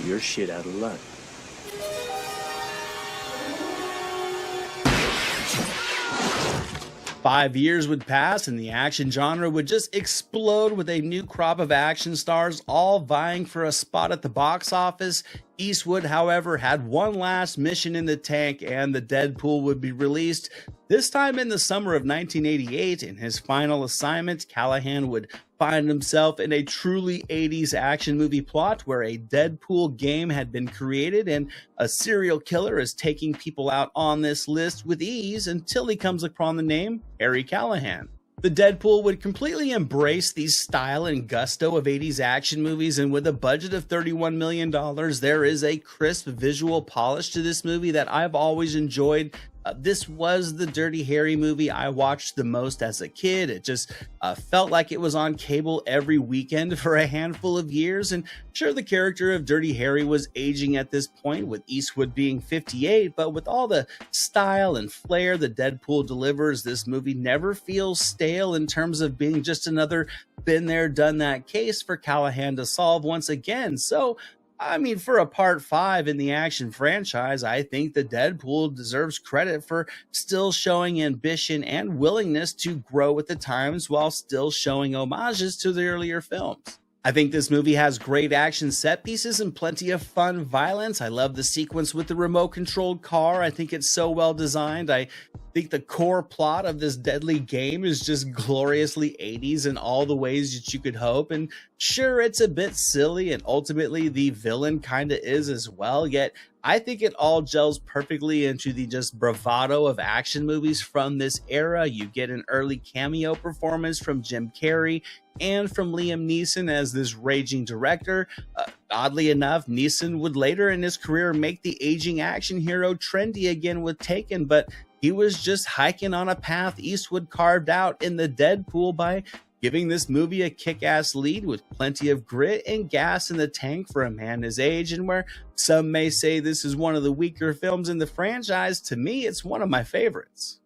you're shit out of luck. 5 years would pass and the action genre would just explode with a new crop of action stars all vying for a spot at the box office. Eastwood, however, had one last mission in the tank and the Deadpool would be released. This time in the summer of 1988, in his final assignment, Callahan would find himself in a truly 80s action movie plot where a Deadpool game had been created and a serial killer is taking people out on this list with ease until he comes upon the name Harry Callahan. The Deadpool would completely embrace the style and gusto of 80s action movies, and with a budget of $31 million, there is a crisp visual polish to this movie that I've always enjoyed. This was the Dirty Harry movie I watched the most as a kid. It just felt like it was on cable every weekend for a handful of years. And sure, the character of Dirty Harry was aging at this point, with Eastwood being 58, but with all the style and flair the Deadpool delivers, this movie never feels stale in terms of being just another been there, done that case for Callahan to solve once again. So I mean, for a part 5 in the action franchise, I think the Deadpool deserves credit for still showing ambition and willingness to grow with the times while still showing homages to the earlier films. I think this movie has great action set pieces and plenty of fun violence. I love the sequence with the remote controlled car. I think it's so well designed. I think the core plot of this deadly game is just gloriously 80s in all the ways that you could hope. And sure, it's a bit silly and ultimately the villain kind of is as well, yet I think it all gels perfectly into the just bravado of action movies from this era. You get an early cameo performance from Jim Carrey and from Liam Neeson as this raging director. Oddly enough, Neeson would later in his career make the aging action hero trendy again with Taken, but he was just hiking on a path Eastwood carved out in the Deadpool by giving this movie a kick-ass lead with plenty of grit and gas in the tank for a man his age, and where some may say this is one of the weaker films in the franchise, to me it's one of my favorites.